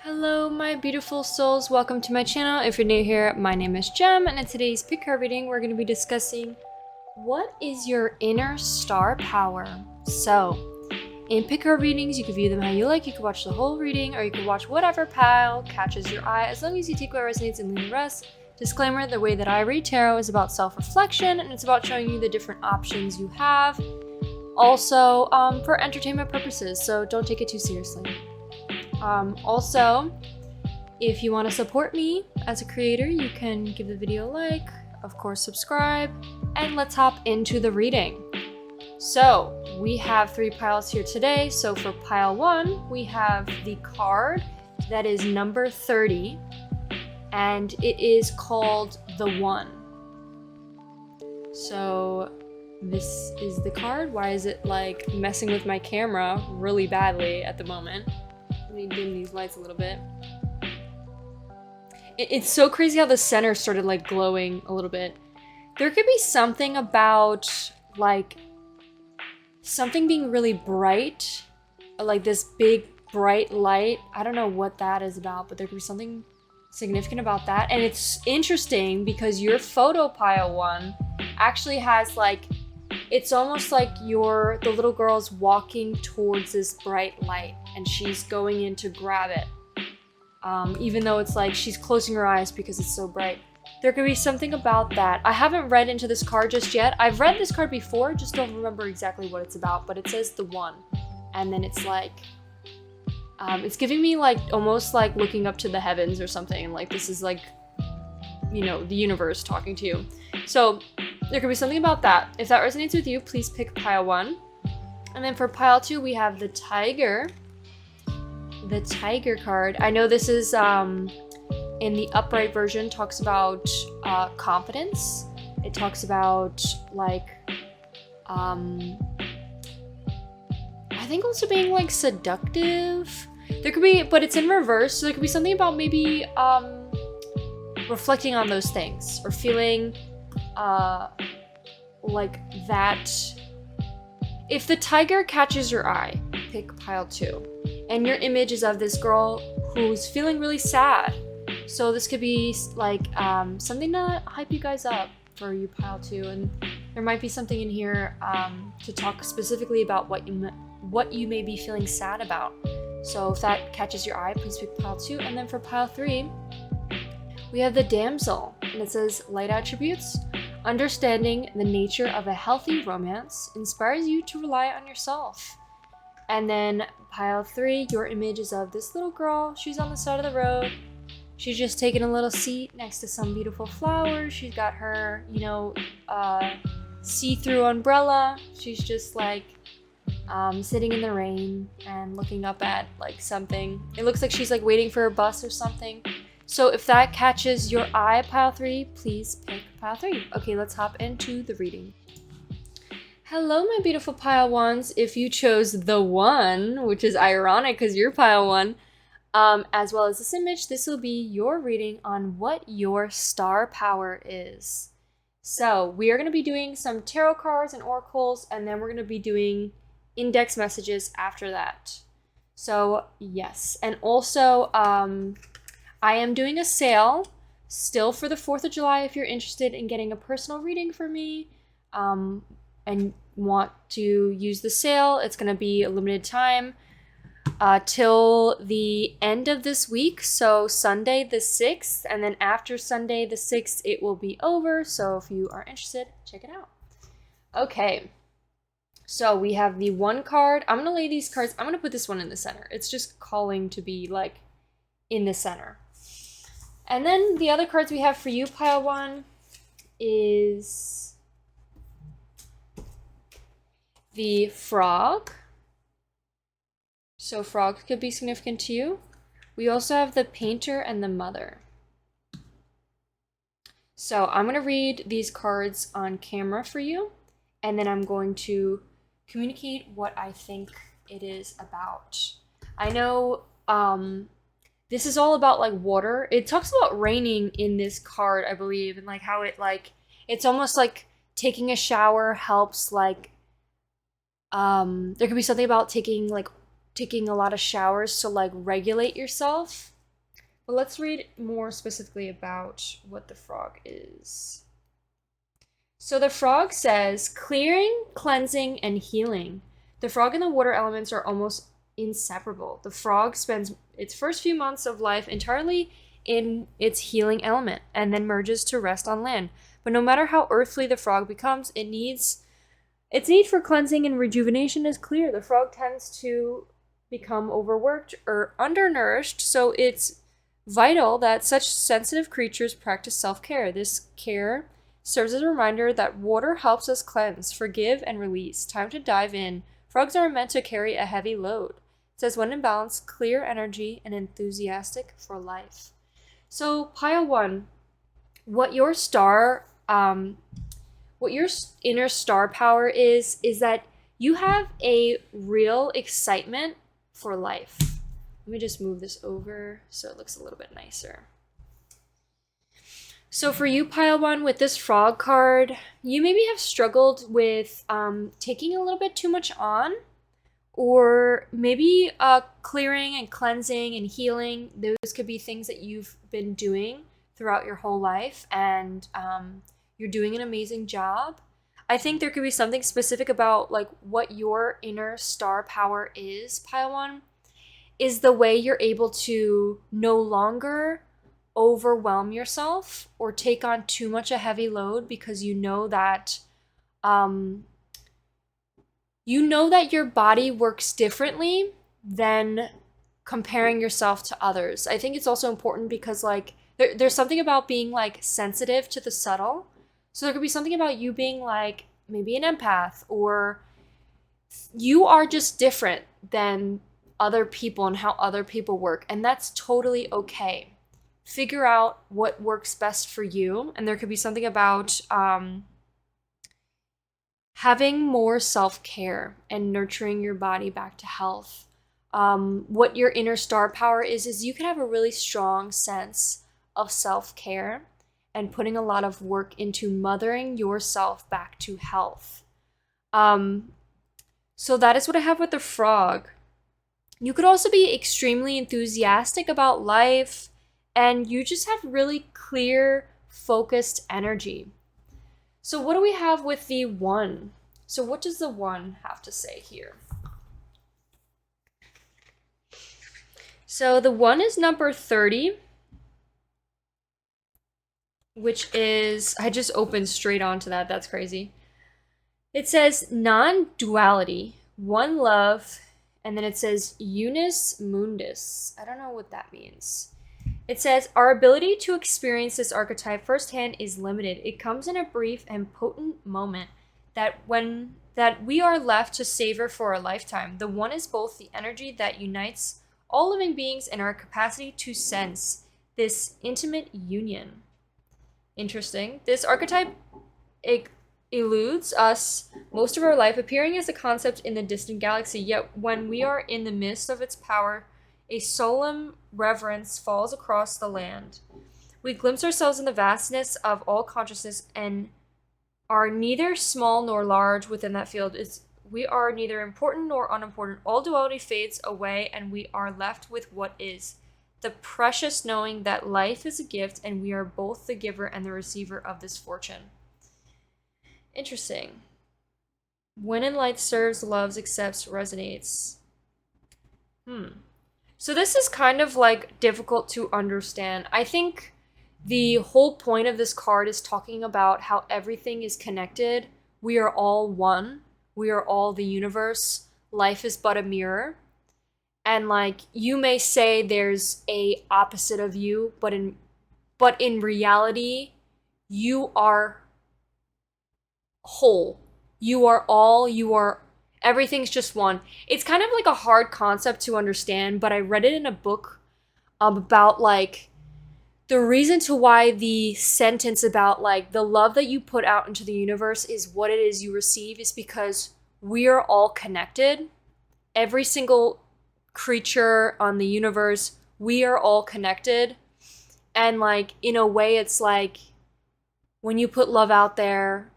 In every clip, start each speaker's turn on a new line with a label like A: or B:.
A: Hello my beautiful souls, welcome to my channel. If you're new here, my name is Jem, and in today's pick card reading we're going to be discussing what is your inner star power. So in pick card readings you can view them how you like. You can watch the whole reading or you can watch whatever pile catches your eye, as long as you take what resonates and leave the rest. Disclaimer, the way that I read tarot is about self-reflection and it's about showing you the different options you have, also for entertainment purposes, so don't take it too seriously. Also, if you want to support me as a creator, you can give the video a like, of course subscribe, and let's hop into the reading. So we have 3 piles here today. So for pile 1, we have the card that is number 30, and it is called the One. So this is the card. Why is it like messing with my camera really badly at the moment? Let me dim these lights a little bit. It's so crazy how the center started like glowing a little bit. There could be something about like something being really bright, like this big bright light. I don't know what that is about, but there could be something significant about that. And it's interesting because your photo pile 1 actually has like, it's almost like the little girl's walking towards this bright light and she's going in to grab it. Even though it's like she's closing her eyes because it's so bright. There could be something about that. I haven't read into this card just yet. I've read this card before, just don't remember exactly what it's about, but it says the One. And then it's like, it's giving me like almost like looking up to the heavens or something. And like this is like, you know, the universe talking to you. So there could be something about that. If that resonates with you, please pick pile 1. And then for pile 2, we have the Tiger. The Tiger card. I know this is, in the upright version, talks about confidence. It talks about, like, I think also being, like, seductive. There could be, but it's in reverse, so there could be something about maybe, reflecting on those things, or feeling like that. If the tiger catches your eye, pick pile 2, and your image is of this girl who's feeling really sad. So this could be like something to hype you guys up for you pile 2, and there might be something in here to talk specifically about what you may be feeling sad about. So if that catches your eye, please pick pile 2. And then for pile 3, we have the Damsel, and it says light attributes. Understanding the nature of a healthy romance inspires you to rely on yourself. And then pile 3, your image is of this little girl. She's on the side of the road. She's just taking a little seat next to some beautiful flowers. She's got her, you know, see-through umbrella. She's just like sitting in the rain and looking up at like something. It looks like she's like waiting for a bus or something. So if that catches your eye, pile 3, please pick pile 3. Okay, let's hop into the reading. Hello, my beautiful pile 1s. If you chose the One, which is ironic because you're pile 1, as well as this image, this will be your reading on what your star power is. So we are going to be doing some tarot cards and oracles, and then we're going to be doing index messages after that. So yes, and also I am doing a sale still for the 4th of July. If you're interested in getting a personal reading for me and want to use the sale, it's going to be a limited time till the end of this week. So Sunday the 6th, and then after Sunday the 6th, it will be over. So if you are interested, check it out. Okay, so we have the One card. I'm going to lay these cards. I'm going to put this one in the center. It's just calling to be like in the center. And then the other cards we have for you, pile 1, is the Frog. So Frog could be significant to you. We also have the Painter and the Mother. So I'm going to read these cards on camera for you, and then I'm going to communicate what I think it is about. I know this is all about like water. It talks about raining in this card, I believe, and like how it like, it's almost like taking a shower helps like, there could be something about taking like taking a lot of showers to like regulate yourself. But let's read more specifically about what the frog is. So the frog says, clearing, cleansing, and healing. The frog and the water elements are almost inseparable. The frog spends its first few months of life entirely in its healing element and then merges to rest on land. But no matter how earthly the frog becomes, its need for cleansing and rejuvenation is clear. The frog tends to become overworked or undernourished, so it's vital that such sensitive creatures practice self-care. This care serves as a reminder that water helps us cleanse, forgive, and release. Time to dive in. Frogs are meant to carry a heavy load. It says, when in balance, clear energy and enthusiastic for life. So pile 1, what your inner star power is that you have a real excitement for life. Let me just move this over so it looks a little bit nicer. So for you, pile 1, with this frog card, you maybe have struggled with taking a little bit too much on, or maybe clearing and cleansing and healing. Those could be things that you've been doing throughout your whole life, and you're doing an amazing job. I think there could be something specific about like what your inner star power is, pile 1, is the way you're able to no longer overwhelm yourself or take on too much a heavy load, because you know that your body works differently than comparing yourself to others. I think it's also important because like there's something about being like sensitive to the subtle. So there could be something about you being like maybe an empath, or you are just different than other people and how other people work, and that's totally okay. Figure out what works best for you, and there could be something about having more self-care and nurturing your body back to health. What your inner star power is you can have a really strong sense of self-care and putting a lot of work into mothering yourself back to health. So that is what I have with the frog. You could also be extremely enthusiastic about life, and you just have really clear, focused energy. So what do we have with the 1? So what does the 1 have to say here? So the 1 is number 30, which is, I just opened straight onto that. That's crazy. It says non-duality, one love, and then it says unus mundus. I don't know what that means. It says, our ability to experience this archetype firsthand is limited. It comes in a brief and potent moment that we are left to savor for a lifetime. The 1 is both the energy that unites all living beings and our capacity to sense this intimate union. Interesting. This archetype eludes us most of our life, appearing as a concept in the distant galaxy, yet when we are in the midst of its power, a solemn reverence falls across the land. We glimpse ourselves in the vastness of all consciousness and are neither small nor large within that field. We are neither important nor unimportant. All duality fades away and we are left with what is. The precious knowing that life is a gift and we are both the giver and the receiver of this fortune. Interesting. When in light serves, loves, accepts, resonates. So this is kind of like difficult to understand. I think the whole point of this card is talking about how everything is connected. We are all one. We are all the universe. Life is but a mirror. And like you may say there's a opposite of you, but in reality, you are whole. You are all, everything's just one. It's kind of like a hard concept to understand, but I read it in a book about like the reason to why the sentence about like the love that you put out into the universe is what it is you receive is because we are all connected. Every single creature on the universe, we are all connected. And like in a way, it's like when you put love out there,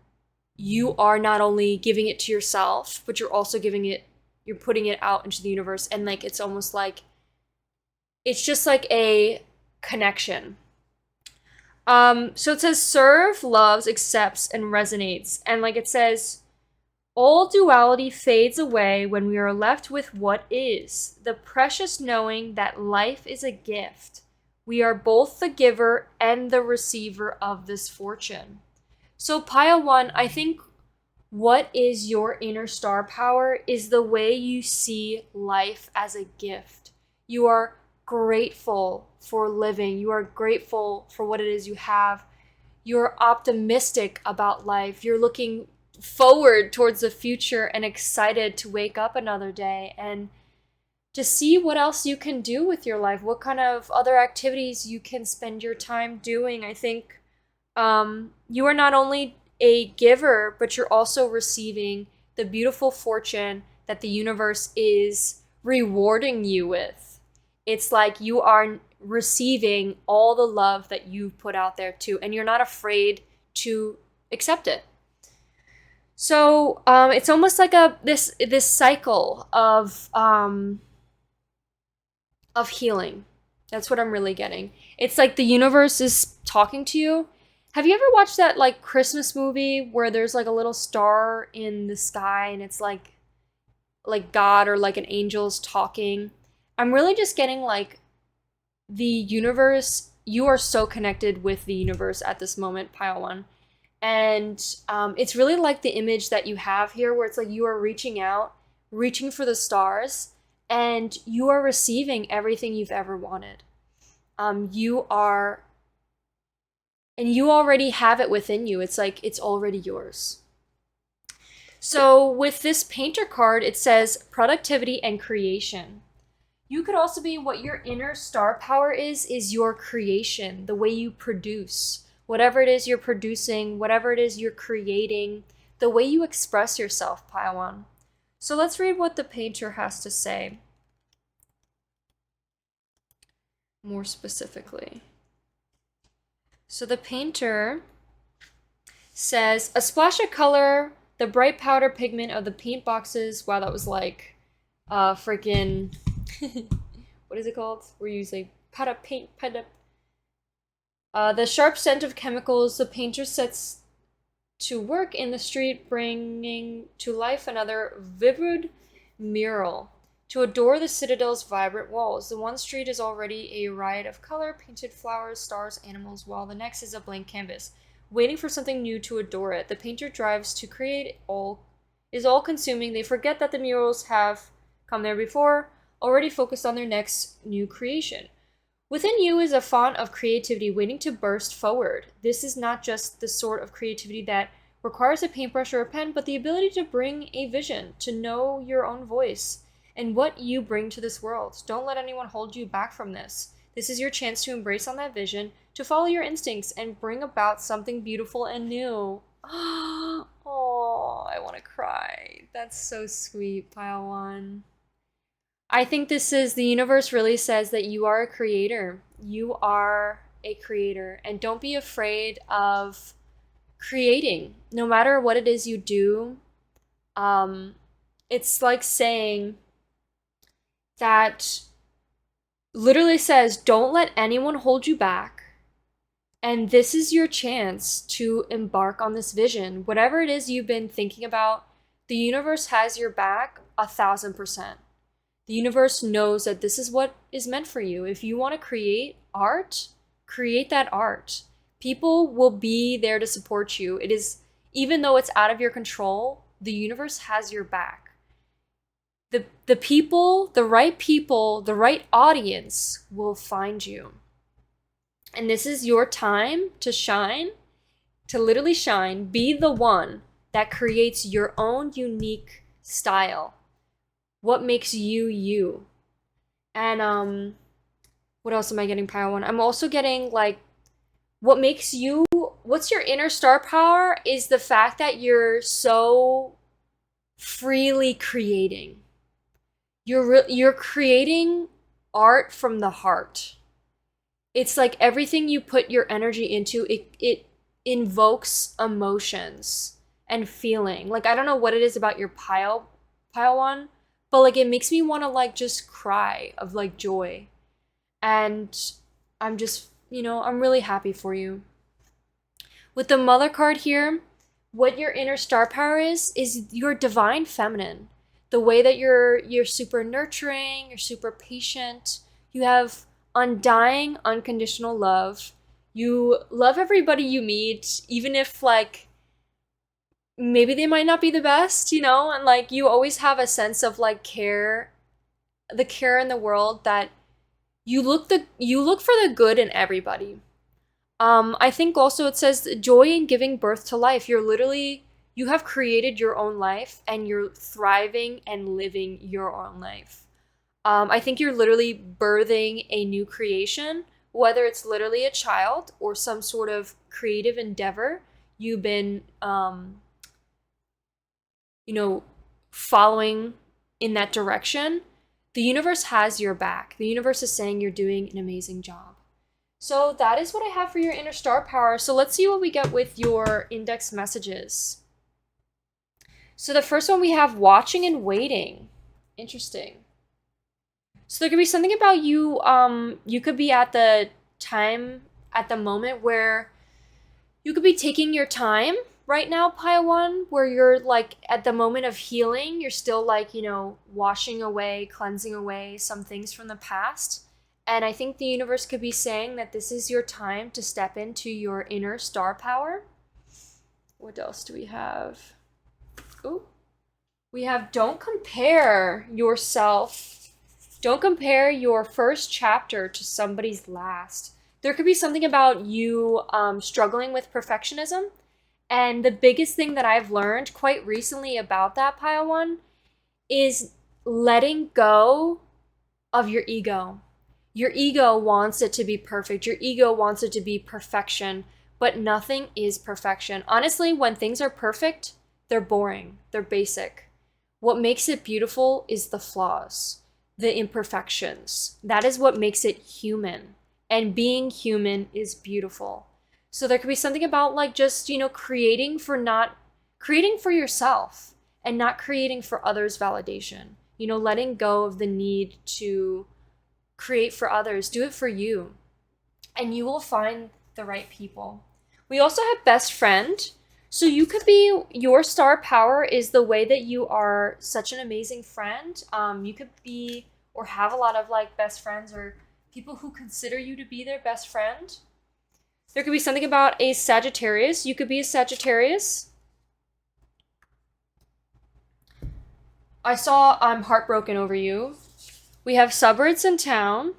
A: you are not only giving it to yourself, but you're also giving it you're putting it out into the universe, and like it's almost like it's just like a connection. So it says serve, loves, accepts, and resonates. And like it says, all duality fades away when we are left with what is, the precious knowing that life is a gift. We are both the giver and the receiver of this fortune. So pile 1, I think what is your inner star power is the way you see life as a gift. You are grateful for living. You are grateful for what it is you have. You're optimistic about life. You're looking forward towards the future and excited to wake up another day and to see what else you can do with your life, what kind of other activities you can spend your time doing. I think you are not only a giver, but you're also receiving the beautiful fortune that the universe is rewarding you with. It's like you are receiving all the love that you've put out there too, and you're not afraid to accept it. So it's almost like this cycle of healing. That's what I'm really getting. It's like the universe is talking to you. Have you ever watched that like Christmas movie where there's like a little star in the sky and it's like God or like an angel's talking? I'm really just getting like the universe. You are so connected with the universe at this moment, pile 1. And it's really like the image that you have here where it's like you are reaching out, reaching for the stars, and you are receiving everything you've ever wanted. And you already have it within you. It's like it's already yours. So with this painter card, it says productivity and creation. You could also be what your inner star power is your creation, the way you produce. Whatever it is you're producing, whatever it is you're creating, the way you express yourself, pile 1. So let's read what the painter has to say more specifically. So the painter says, a splash of color, the bright powder pigment of the paint boxes. Wow, that was like freaking, what is it called? Where you use like paint. The sharp scent of chemicals, the painter sets to work in the street, bringing to life another vivid mural to adore the citadel's vibrant walls. The one street is already a riot of color, painted flowers, stars, animals, while the next is a blank canvas, waiting for something new to adore it. The painter drives to create is all-consuming. They forget that the murals have come there before, already focused on their next new creation. Within you is a font of creativity waiting to burst forward. This is not just the sort of creativity that requires a paintbrush or a pen, but the ability to bring a vision, to know your own voice, and what you bring to this world. Don't let anyone hold you back from this. This is your chance to embrace on that vision, to follow your instincts, and bring about something beautiful and new. Oh, I want to cry. That's so sweet, pile 1. I think this is, the universe really says that you are a creator. You are a creator, and don't be afraid of creating. No matter what it is you do, it's like saying that literally says, don't let anyone hold you back. And this is your chance to embark on this vision. Whatever it is you've been thinking about, the universe has your back 1,000%. The universe knows that this is what is meant for you. If you want to create art, create that art. People will be there to support you. It is, even though it's out of your control, the universe has your back. The people, the right audience will find you. And this is your time to shine, to literally shine. Be the one that creates your own unique style. What makes you, you. And what else am I getting, pile 1? I'm also getting like, what makes you, what's your inner star power is the fact that you're so freely creating. You're creating art from the heart. It's like everything you put your energy into, it invokes emotions and feeling. Like, I don't know what it is about your pile 1, but like it makes me want to like just cry of like joy. And I'm just, I'm really happy for you. With the Mother card here, what your inner star power is your divine feminine. The way that you're super nurturing, you're super patient, you have undying, unconditional love. You love everybody you meet, even if like maybe they might not be the best, and like you always have a sense of like care, the care in the world that you look for the good in everybody. I think also it says joy in giving birth to life. You have created your own life and you're thriving and living your own life. I think you're literally birthing a new creation, whether it's literally a child or some sort of creative endeavor you've been, following in that direction. The universe has your back. The universe is saying you're doing an amazing job. So that is what I have for your inner star power. So let's see what we get with your index messages. So the first one we have watching and waiting. Interesting. So there could be something about you, you could be at the moment where you could be taking your time right now, pile one, where you're like at the moment of healing, you're still like, washing away, cleansing away some things from the past. And I think the universe could be saying that this is your time to step into your inner star power. What else do we have? Oh, we have don't compare yourself. Don't compare your first chapter to somebody's last. There could be something about you struggling with perfectionism. And the biggest thing that I've learned quite recently about that, pile one, is letting go of your ego. Your ego wants it to be perfect. Your ego wants it to be perfection, but nothing is perfection. Honestly, when things are perfect, they're boring. They're basic. What makes it beautiful is the flaws, the imperfections. That is what makes it human. And being human is beautiful. So there could be something about like just, creating for yourself and not creating for others' validation. Letting go of the need to create for others. Do it for you. And you will find the right people. We also have best friend. So you could be, your star power is the way that you are such an amazing friend. You could be or have a lot of like best friends or people who consider you to be their best friend. There could be something about a Sagittarius. You could be a Sagittarius. I saw I'm heartbroken over you. We have suburbs in town.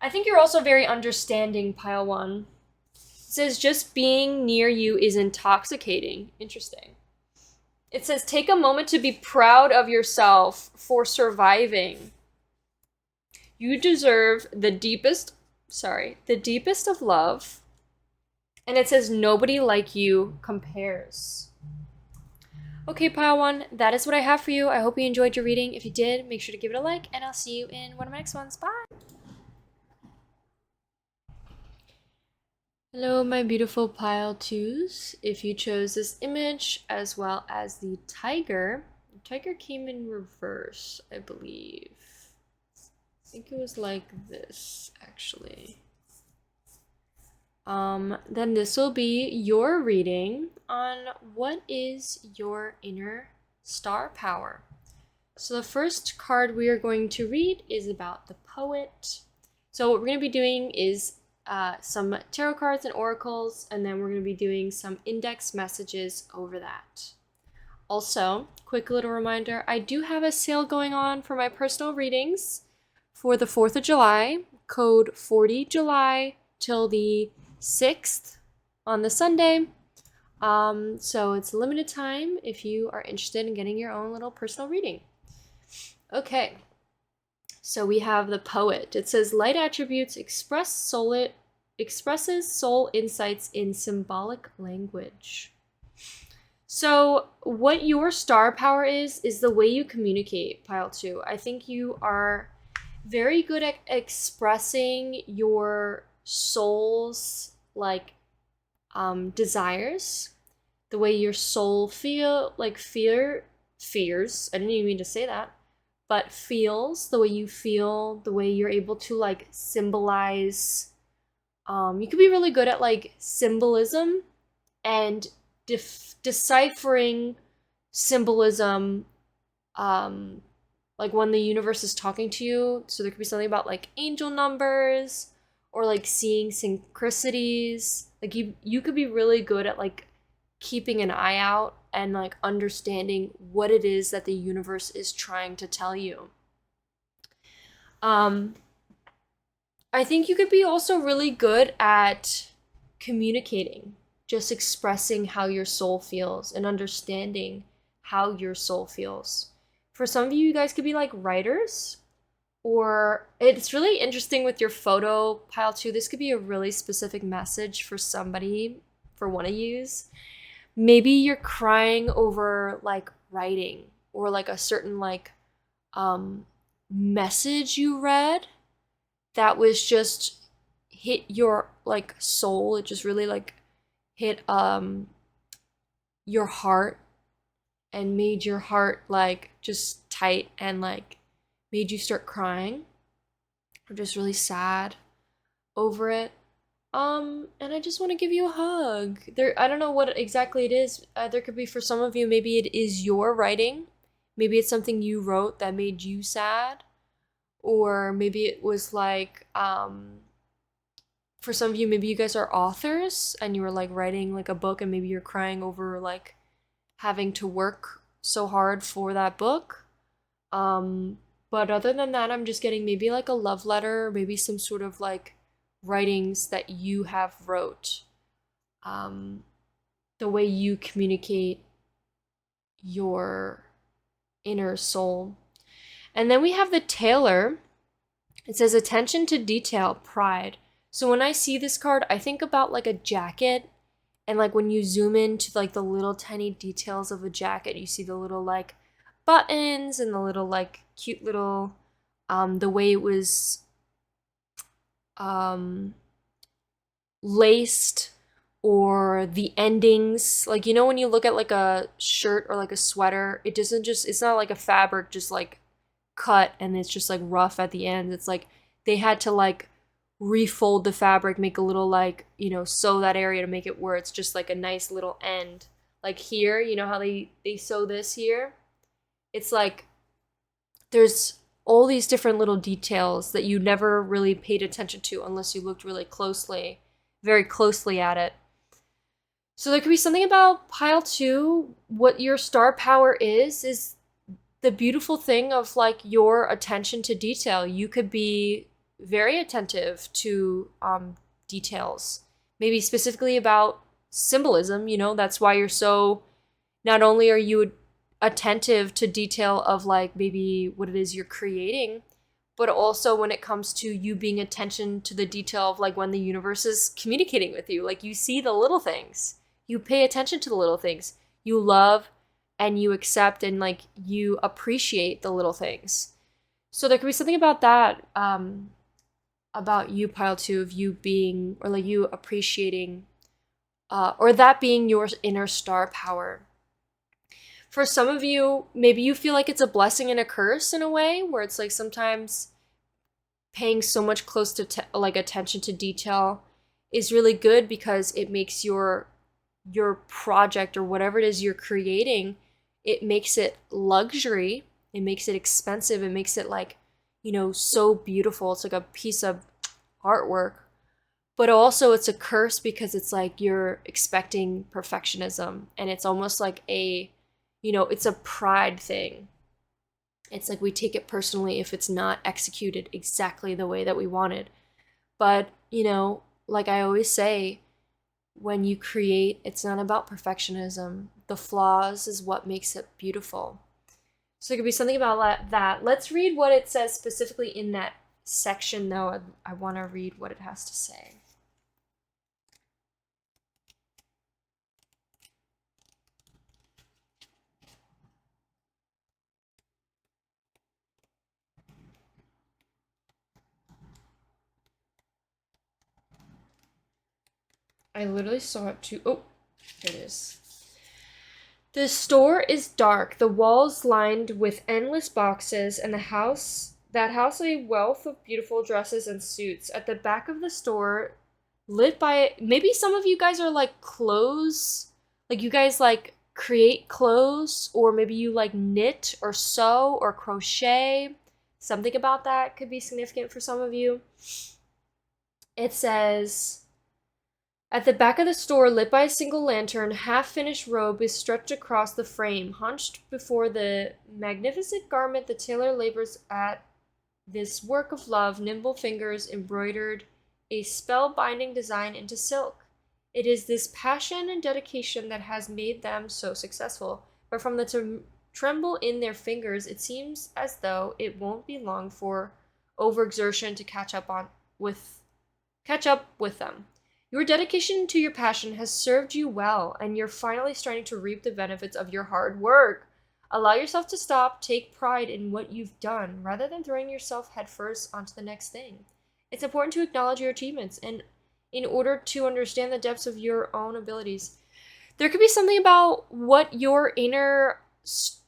A: I think you're also very understanding, pile one. It says just being near you is intoxicating. Interesting. It says take a moment to be proud of yourself for surviving. You deserve the deepest of love. And it says nobody like you compares. Okay, pile one, that is what I have for you. I hope you enjoyed your reading. If you did, make sure to give it a like, and I'll see you in one of my next ones. Bye! Hello, my beautiful pile twos. If you chose this image as well as the tiger came in reverse, I believe. I think it was like this, actually. Then this will be your reading on what is your inner star power. So the first card we are going to read is about the poet. So what we're going to be doing is some tarot cards and oracles, and then we're going to be doing some index messages over that. Also, quick little reminder, I do have a sale going on for my personal readings for the 4th of July, code 40July till the 6th on the Sunday. So it's limited time if you are interested in getting your own little personal reading. Okay, so we have the poet. It says light attributes expresses soul insights in symbolic language. So what your star power is the way you communicate, pile two. I think you are very good at expressing your soul's desires, the way your soul feels fears. I didn't even mean to say that. But feels, the way you feel, the way you're able to like symbolize. You could be really good at like symbolism and deciphering symbolism, like when the universe is talking to you. So there could be something about like angel numbers or like seeing synchronicities. Like you could be really good at like keeping an eye out and like understanding what it is that the universe is trying to tell you. I think you could be also really good at communicating, just expressing how your soul feels and understanding how your soul feels. For some of you, you guys could be like writers, or it's really interesting with your photo pile too. This could be a really specific message for somebody for one of yous. Maybe you're crying over like writing or like a certain like message you read that was just hit your like soul. It just really like hit your heart and made your heart like just tight and like made you start crying or just really sad over it. And I just want to give you a hug. I don't know what exactly it is. There could be, for some of you, maybe it is your writing. Maybe it's something you wrote that made you sad. Or maybe it was like, for some of you, maybe you guys are authors and you were like writing like a book and maybe you're crying over like having to work so hard for that book. But other than that, I'm just getting maybe like a love letter, maybe some sort of like writings that you have wrote, the way you communicate your inner soul. And then we have the tailor. It says attention to detail, pride. So when I see this card, I think about like a jacket, and like when you zoom into like the little tiny details of a jacket, you see the little like buttons and the little like cute little the way it was laced, or the endings. Like, you know, when you look at like a shirt or like a sweater, it doesn't just, it's not like a fabric just like cut and it's just like rough at the end. It's like they had to like refold the fabric, make a little like, you know, sew that area to make it where it's just like a nice little end. Like here, you know how they sew this here? It's like there's all these different little details that you never really paid attention to unless you looked really closely, very closely at it. So there could be something about pile 2. What your star power is the beautiful thing of like your attention to detail. You could be very attentive to details, maybe specifically about symbolism. You know, that's why you're so, not only are you attentive to detail of like maybe what it is you're creating, but also when it comes to you being attention to the detail of like when the universe is communicating with you. Like you see the little things, you pay attention to the little things, you love and you accept and like you appreciate the little things. So there could be something about that, about you, pile 2, of you being, or like you appreciating, or that being your inner star power. For some of you, maybe you feel like it's a blessing and a curse in a way, where it's like sometimes paying so much close to like attention to detail is really good because it makes your project or whatever it is you're creating, it makes it luxury, it makes it expensive, it makes it like, you know, so beautiful. It's like a piece of artwork. But also it's a curse because it's like you're expecting perfectionism, and it's almost like a, you know, it's a pride thing. It's like we take it personally if it's not executed exactly the way that we wanted. But, you know, like I always say, when you create, it's not about perfectionism. The flaws is what makes it beautiful. So it could be something about that. Let's read what it says specifically in that section, though. I want to read what it has to say. I literally saw it too. Oh, here it is. The store is dark, the walls lined with endless boxes, and that house a wealth of beautiful dresses and suits. At the back of the store, lit by maybe some of you guys are like clothes, like you guys like create clothes, or maybe you like knit or sew or crochet. Something about that could be significant for some of you. It says, at the back of the store, lit by a single lantern, half-finished robe is stretched across the frame. Hunched before the magnificent garment, the tailor labors at this work of love. Nimble fingers embroidered a spell-binding design into silk. It is this passion and dedication that has made them so successful. But from the tremble in their fingers, it seems as though it won't be long for overexertion to catch up with them. Your dedication to your passion has served you well, and you're finally starting to reap the benefits of your hard work. Allow yourself to stop, take pride in what you've done, rather than throwing yourself headfirst onto the next thing. It's important to acknowledge your achievements, and in order to understand the depths of your own abilities. There could be something about what your inner,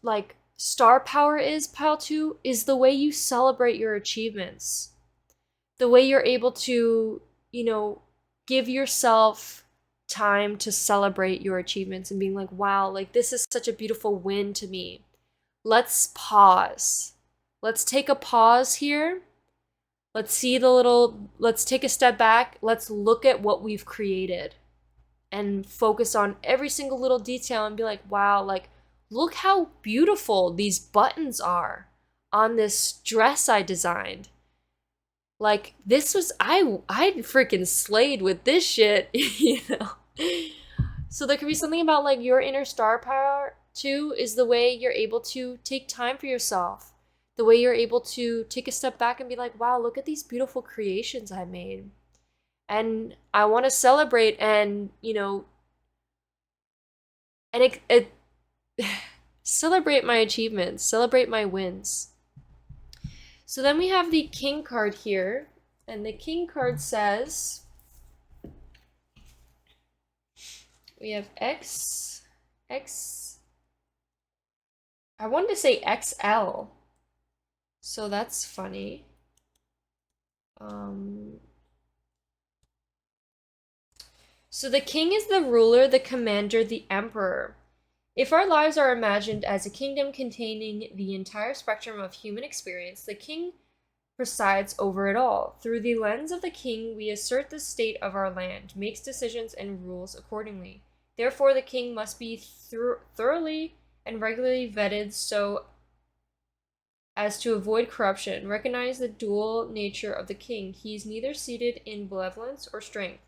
A: like, star power is, pile 2, is the way you celebrate your achievements. The way you're able to, give yourself time to celebrate your achievements and being like, wow, like this is such a beautiful win to me. Let's pause. Let's take a pause here. Let's take a step back. Let's look at what we've created and focus on every single little detail and be like, wow, like look how beautiful these buttons are on this dress I designed. Like, this was, I freaking slayed with this shit, So there could be something about, like, your inner star power, too, is the way you're able to take time for yourself. The way you're able to take a step back and be like, wow, look at these beautiful creations I made. And I want to celebrate and, celebrate my achievements, celebrate my wins. So then we have the King card here, and the King card says, we have X, I wanted to say XL, so that's funny. So the king is the ruler, the commander, the emperor. If our lives are imagined as a kingdom containing the entire spectrum of human experience, the king presides over it all. Through the lens of the king, we assert the state of our land, makes decisions and rules accordingly. Therefore, the king must be thoroughly and regularly vetted so as to avoid corruption. Recognize the dual nature of the king. He is neither seated in benevolence or strength,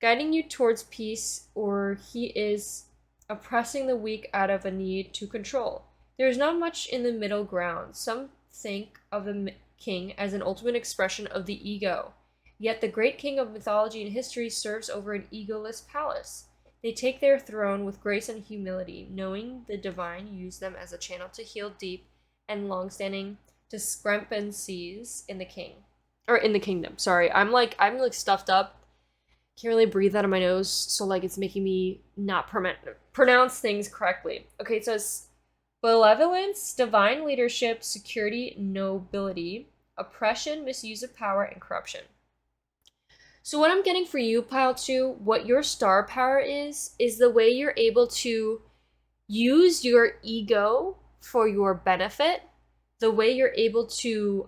A: guiding you towards peace, or he is oppressing the weak out of a need to control. There is not much in the middle ground. Some think of the king as an ultimate expression of the ego. Yet the great king of mythology and history serves over an egoless palace. They take their throne with grace and humility, knowing the divine used them as a channel to heal deep and long-standing discrepancies in the kingdom. Sorry, I'm like stuffed up. Can't really breathe out of my nose, so like it's making me not pronounce things correctly. Okay, so it's benevolence, divine leadership, security, nobility, oppression, misuse of power, and corruption. So what I'm getting for you, pile 2, what your star power is the way you're able to use your ego for your benefit, the way you're able to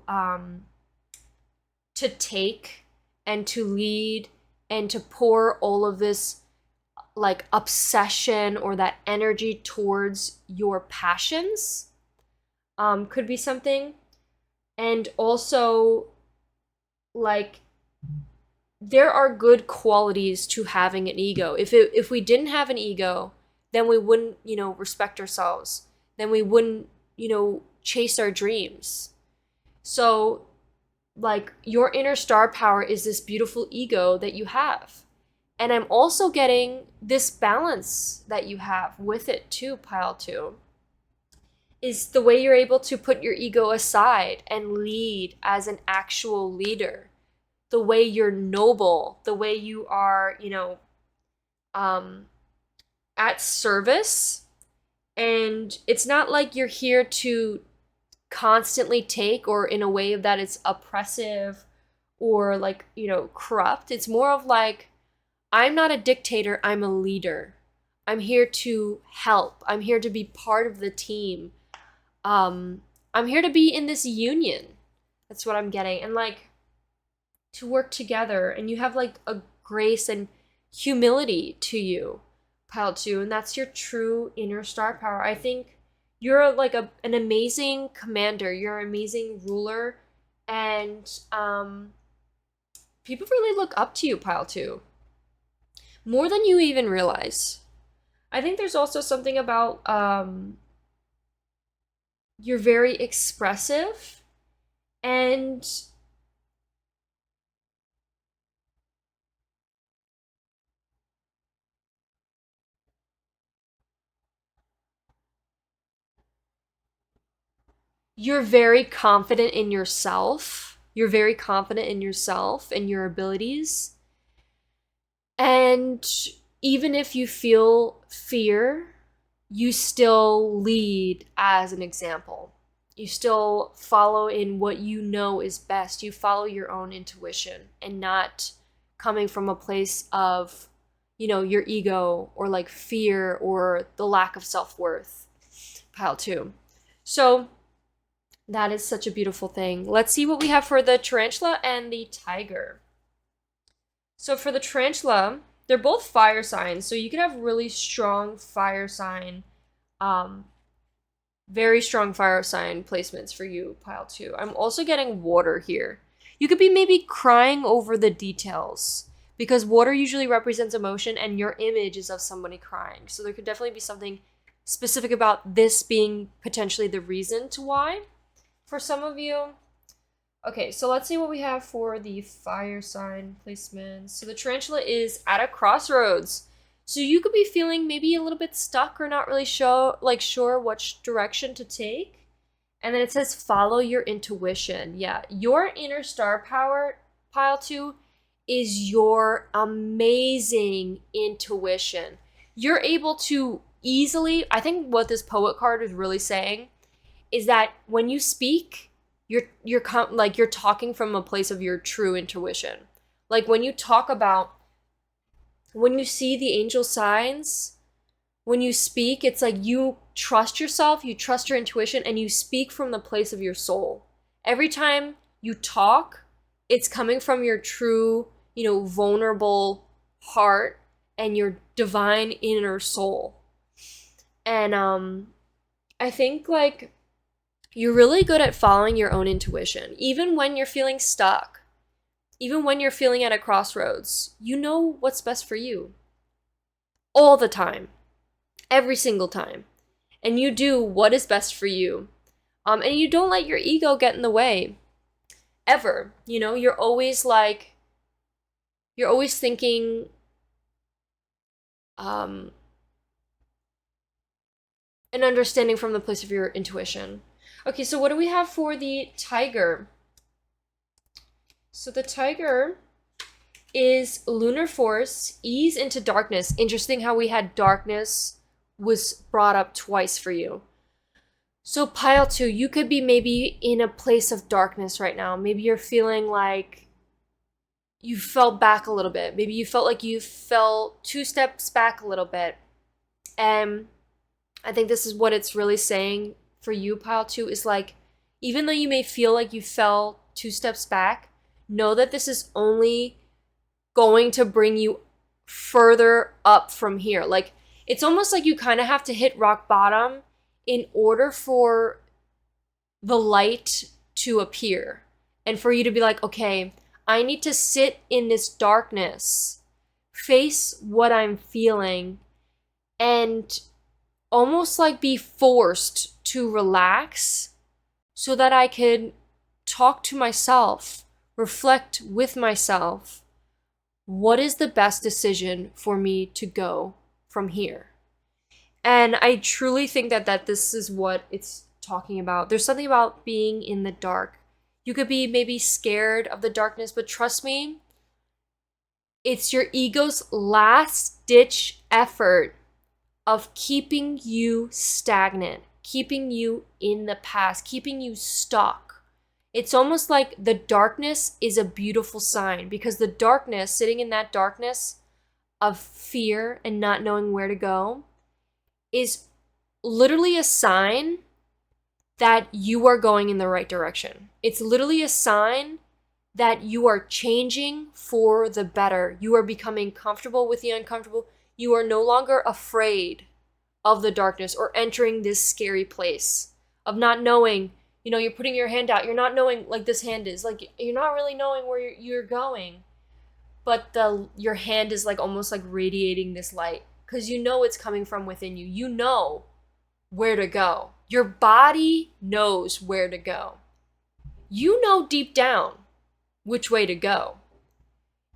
A: take and to lead and to pour all of this like obsession or that energy towards your passions, could be something. And also, like, there are good qualities to having an ego. If we didn't have an ego, then we wouldn't, respect ourselves. Then we wouldn't, chase our dreams. So, like, your inner star power is this beautiful ego that you have. And I'm also getting this balance that you have with it too, pile 2. Is the way you're able to put your ego aside and lead as an actual leader. The way you're noble, the way you are, at service, And it's not like you're here to constantly take, or in a way that it's oppressive or like, corrupt. It's more of like, I'm not a dictator, I'm a leader. I'm here to help. I'm here to be part of the team. I'm here to be in this union. That's what I'm getting. And like, to work together, and you have like a grace and humility to you, pile 2, and that's your true inner star power. I think you're like an amazing commander. You're an amazing ruler, and people really look up to you, pile 2, more than you even realize. I think there's also something about you're very expressive, and you're very confident in yourself. You're very confident in yourself and your abilities. And even if you feel fear, you still lead as an example. You still follow in what you know is best. You follow your own intuition, and not coming from a place of, your ego, or like fear, or the lack of self-worth, pile 2. So that is such a beautiful thing. Let's see what we have for the tarantula and the tiger. So for the tarantula, they're both fire signs. So you can have really strong fire sign, very strong fire sign placements for you, pile 2. I'm also getting water here. You could be maybe crying over the details, because water usually represents emotion, and your image is of somebody crying. So there could definitely be something specific about this being potentially the reason to why for some of you. Okay, so let's see what we have for the fire sign placements. So the tarantula is at a crossroads. So you could be feeling maybe a little bit stuck, or not really sure which direction to take. And then it says follow your intuition. Yeah, your inner star power, pile 2, is your amazing intuition. You're able to easily, I think what this poet card is really saying is that when you speak, you're talking from a place of your true intuition. Like when you talk about, when you see the angel signs, when you speak, it's like you trust yourself, you trust your intuition, and you speak from the place of your soul. Every time you talk, it's coming from your true, vulnerable heart and your divine inner soul. And I think like you're really good at following your own intuition. Even when you're feeling stuck, even when you're feeling at a crossroads, you know what's best for you. All the time. Every single time. And you do what is best for you. And you don't let your ego get in the way. Ever. You're always thinking, and understanding from the place of your intuition. Okay, so what do we have for the tiger? So the tiger is lunar force, ease into darkness. Interesting how we had darkness was brought up twice for you. So pile 2, you could be maybe in a place of darkness right now. Maybe you're feeling like you fell back a little bit. Maybe you felt like you fell 2 steps back a little bit. And I think this is what it's really saying for you, pile 2, is like, even though you may feel like you fell 2 steps back, know that this is only going to bring you further up from here. Like, it's almost like you kind of have to hit rock bottom in order for the light to appear. And for you to be like, okay, I need to sit in this darkness, face what I'm feeling, and almost like be forced to relax so that I could talk to myself, reflect with myself, what is the best decision for me to go from here? And I truly think that this is what it's talking about. There's something about being in the dark. You could be maybe scared of the darkness, but trust me, it's your ego's last-ditch effort of keeping you stagnant, keeping you in the past, keeping you stuck. It's almost like the darkness is a beautiful sign, because the darkness, sitting in that darkness of fear and not knowing where to go, is literally a sign that you are going in the right direction. It's literally a sign that you are changing for the better. You are becoming comfortable with the uncomfortable. You are no longer afraid of the darkness or entering this scary place of not knowing. You know, you're putting your hand out. You're not knowing, like this hand is. Like, you're not really knowing where you're going. But your hand is like almost like radiating this light, because you know it's coming from within you. You know where to go. Your body knows where to go. You know deep down which way to go.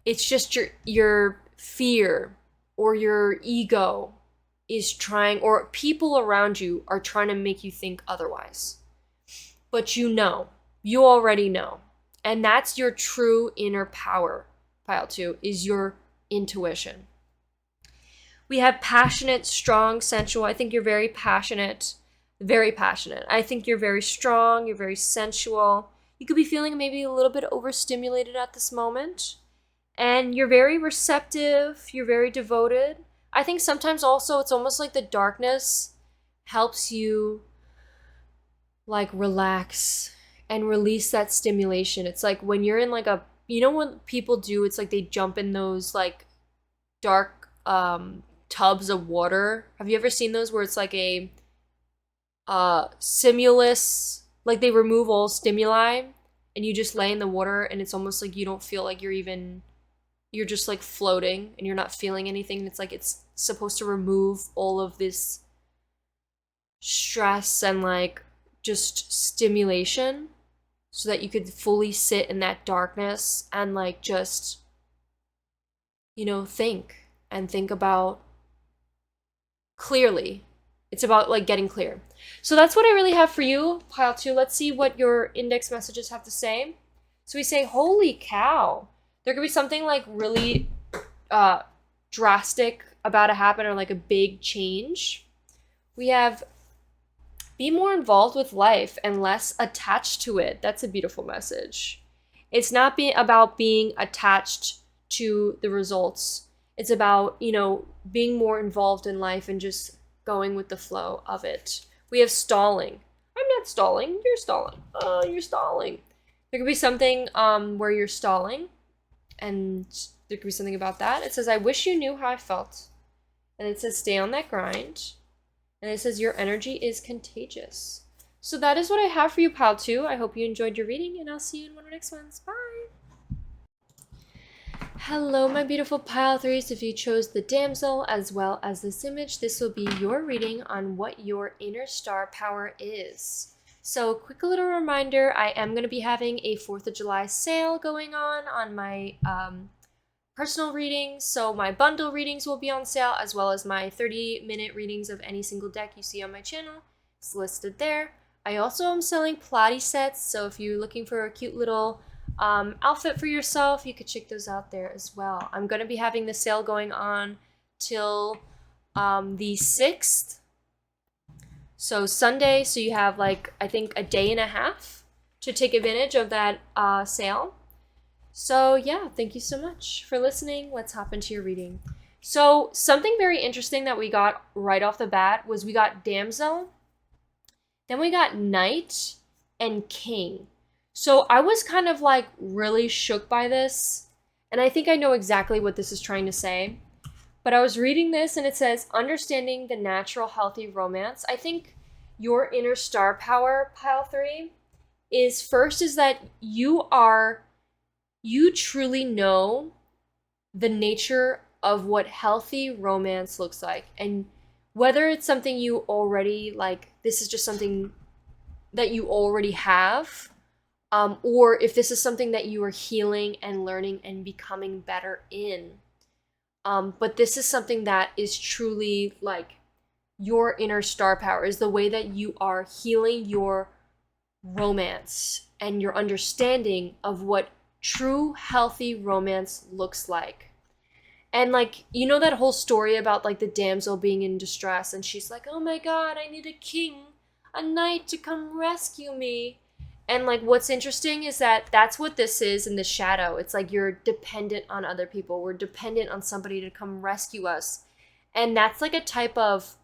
A: It's just your fear or your ego is trying, or people around you are trying to make you think otherwise. But you already know. And that's your true inner power, pile 2, is your intuition. We have passionate, strong, sensual. I think you're very passionate. Very passionate. I think you're very strong. You're very sensual. You could be feeling maybe a little bit overstimulated at this moment. And you're very receptive. You're very devoted. I think sometimes also it's almost like the darkness helps you like relax and release that stimulation. It's like when you're in like a, you know what people do? It's like they jump in those like dark tubs of water. Have you ever seen those where it's like a stimulus, like they remove all stimuli and you just lay in the water and it's almost like you don't feel like you're just like floating and you're not feeling anything. It's like it's supposed to remove all of this stress and like just stimulation so that you could fully sit in that darkness and like just, you know, think about clearly. It's about like getting clear. So that's what I really have for you, pile 2. Let's see what your index messages have to say. So we say, holy cow. There could be something like really drastic about to happen, or like a big change. We have be more involved with life and less attached to it. That's a beautiful message. It's not about being attached to the results. It's about, you know, being more involved in life and just going with the flow of it. We have stalling. I'm not stalling. You're stalling. You're stalling. There could be something where you're stalling, and there could be something about that. It says, I wish you knew how I felt. And it says, stay on that grind. And it says, your energy is contagious. So that is what I have for you, pile 2. I hope you enjoyed your reading, and I'll see you in one of our next ones. Bye! Hello, my beautiful pile 3s. If you chose the damsel as well as this image, this will be your reading on what your inner star power is. So quick little reminder, I am going to be having a 4th of July sale going on my personal readings. So my bundle readings will be on sale, as well as my 30-minute readings of any single deck you see on my channel. It's listed there. I also am selling Pilates sets, so if you're looking for a cute little outfit for yourself, you could check those out there as well. I'm going to be having the sale going on till the 6th. So Sunday, so you have like, I think, a day and a half to take advantage of that sale. So yeah, thank you so much for listening. Let's hop into your reading. So something very interesting that we got right off the bat was we got damsel, then we got knight and king. So I was kind of like really shook by this, and I think I know exactly what this is trying to say. But I was reading this and it says, understanding the natural healthy romance. I think your inner star power, pile 3, is that you truly know the nature of what healthy romance looks like. And whether it's something you already like, this is just something that you already have, or if this is something that you are healing and learning and becoming better in. But this is something that is truly like your inner star power, is the way that you are healing your romance and your understanding of what true healthy romance looks like. And like, you know that whole story about like the damsel being in distress and she's like, oh my god, I need a king, a knight to come rescue me. And like what's interesting is that that's what this is in the shadow. It's like you're dependent on other people. We're dependent on somebody to come rescue us. And that's like a type of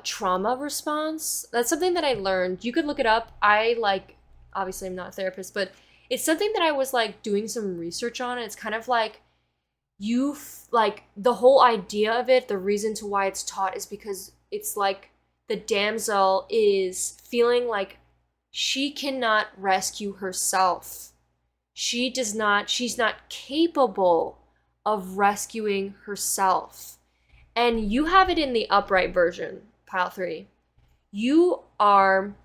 A: trauma response. That's something that I learned. You could look it up. I like, obviously I'm not a therapist, but it's something that I was like doing some research on. And it's kind of like like the whole idea of it, the reason to why it's taught is because it's like the damsel is feeling like she cannot rescue herself. She's not capable of rescuing herself. And you have it in the upright version, pile 3. You are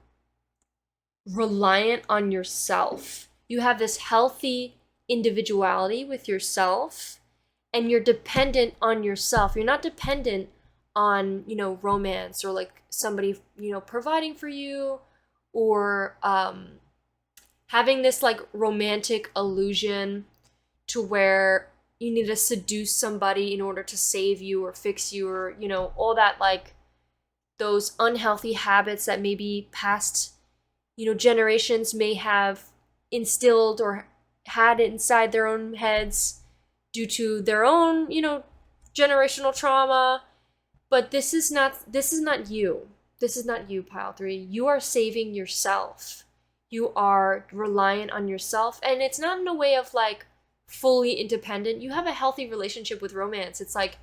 A: reliant on yourself. You have this healthy individuality with yourself, and you're dependent on yourself. You're not dependent on, romance or like somebody, providing for you, or having this like romantic illusion to where you need to seduce somebody in order to save you or fix you, or all that, like those unhealthy habits that maybe past generations may have instilled or had inside their own heads due to their own generational trauma. But this is not you. This is not you, pile 3. You are saving yourself. You are reliant on yourself. And it's not in a way of like fully independent. You have a healthy relationship with romance. It's like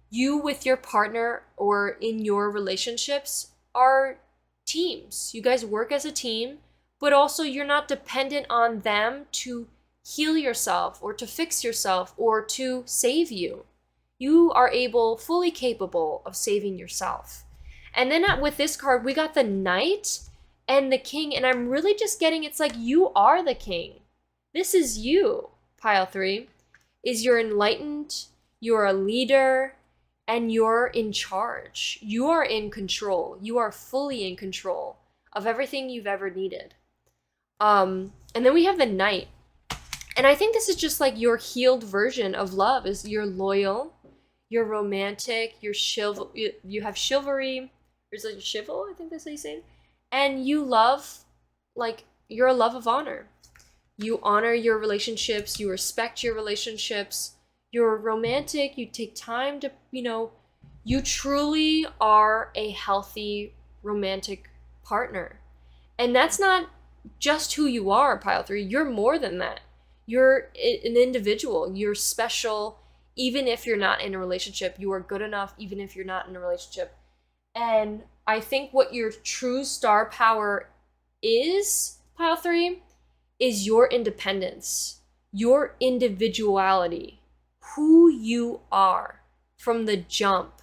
A: you with your partner or in your relationships are teams. You guys work as a team, but also you're not dependent on them to heal yourself or to fix yourself or to save you. You are fully capable of saving yourself. And then with this card, we got the Knight and the King, and I'm really just getting, it's like you are the king. This is you, pile 3, is you're enlightened, you're a leader, and you're in charge. You are in control. You are fully in control of everything you've ever needed. And then we have the Knight. And I think this is just like your healed version of love. Is you're loyal, you're romantic, you have chivalry. There's like chival, I think that's how you say it. And you love, like, you're a love of honor. You honor your relationships, you respect your relationships, you're romantic, you take time to, you truly are a healthy romantic partner. And that's not just who you are, pile 3. You're more than that. You're an individual. You're special, even if you're not in a relationship. You are good enough, even if you're not in a relationship. And I think what your true star power is, pile 3, is your independence, your individuality, who you are from the jump.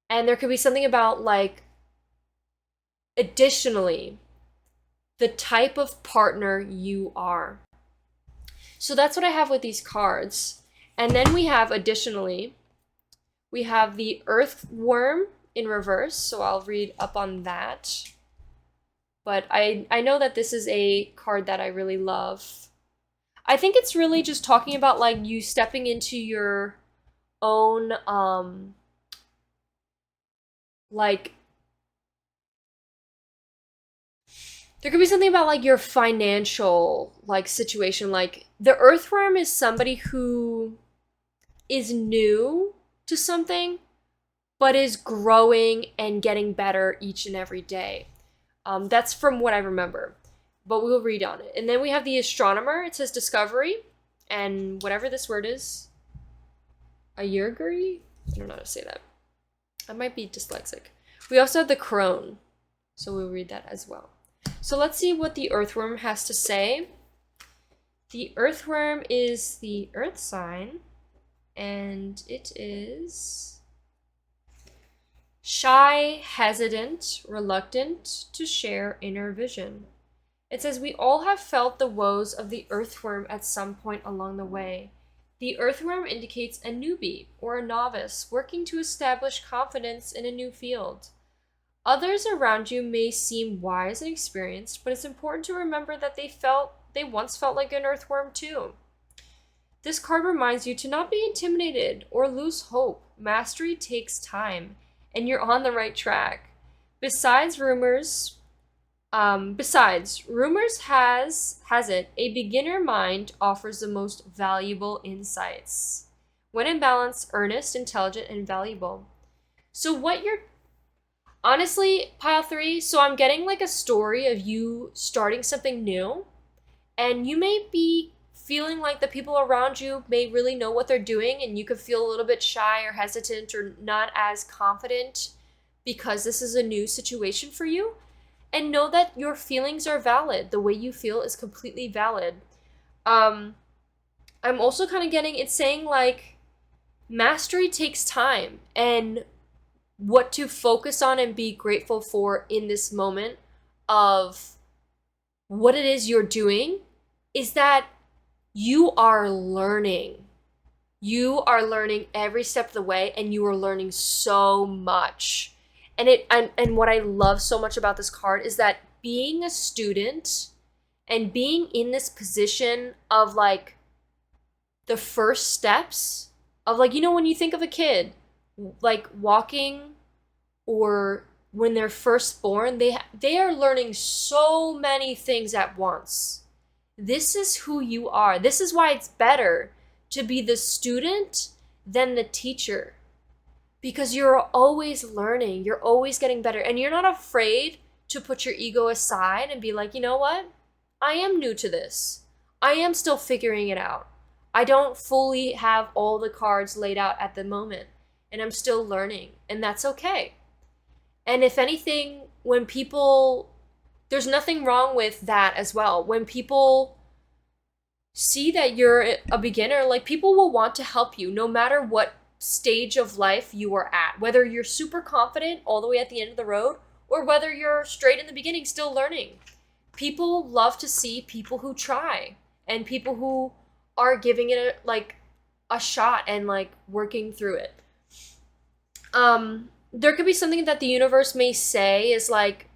A: And there could be something about, like, additionally, the type of partner you are. So that's what I have with these cards. And then we have, additionally, we have the Earthworm in reverse, so I'll read up on that. But I know that this is a card that I really love. I think it's really just talking about like you stepping into your own like there could be something about like your financial like situation. Like the Earthworm is somebody who is new to something but is growing and getting better each and every day. That's from what I remember, but we'll read on it. And then we have the Astronomer. It says discovery, and whatever this word is, 𝑒𝑋𝑒𝑚? I don't know how to say that. I might be dyslexic. We also have the Crone, so we'll read that as well. So let's see what the Earthworm has to say. The Earthworm is the Earth sign, and it is shy, hesitant, reluctant to share inner vision. It says, we all have felt the woes of the Earthworm at some point along the way. The Earthworm indicates a newbie or a novice working to establish confidence in a new field. Others around you may seem wise and experienced, but it's important to remember that they once felt like an Earthworm too. This card reminds you to not be intimidated or lose hope. Mastery takes time, and you're on the right track. Rumors has it, a beginner mind offers the most valuable insights. When in balance, earnest, intelligent, and valuable. So what you're honestly, pile 3, so I'm getting like a story of you starting something new, and you may be feeling like the people around you may really know what they're doing, and you could feel a little bit shy or hesitant or not as confident because this is a new situation for you. And know that your feelings are valid. The way you feel is completely valid. I'm also kind of getting, it's saying like mastery takes time, and what to focus on and be grateful for in this moment of what it is you're doing is that you are learning. You are learning every step of the way, and you are learning so much. And what I love so much about this card is that being a student and being in this position of like the first steps of like, you know, when you think of a kid like walking or when they're first born, they are learning so many things at once. This is who you are. This is why it's better to be the student than the teacher. Because you're always learning, you're always getting better, and you're not afraid to put your ego aside and be like, you know what? I am new to this. I am still figuring it out. I don't fully have all the cards laid out at the moment, and I'm still learning, and that's okay. And if anything, when people, there's nothing wrong with that as well. When people see that you're a beginner, like people will want to help you no matter what stage of life you are at, whether you're super confident all the way at the end of the road or whether you're straight in the beginning still learning. People love to see people who try and people who are giving it a shot and like working through it. There could be something that the universe may say is like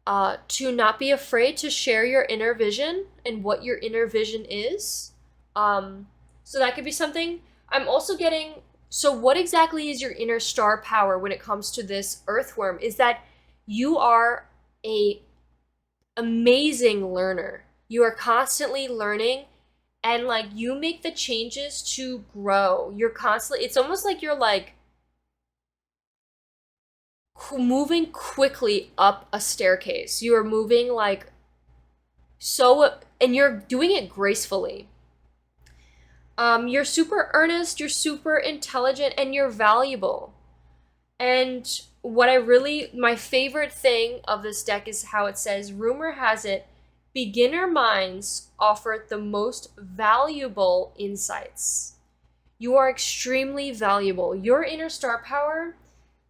A: to not be afraid to share your inner vision and what your inner vision is. So that could be something. I'm also getting, so what exactly is your inner star power when it comes to this earthworm is that you are a amazing learner. You are constantly learning and like you make the changes to grow. You're constantly, it's almost like you're like moving quickly up a staircase. You are moving like so, and you're doing it gracefully. You're super earnest, you're super intelligent, and you're valuable. And what my favorite thing of this deck is how it says, rumor has it, beginner minds offer the most valuable insights. You are extremely valuable. Your inner star power,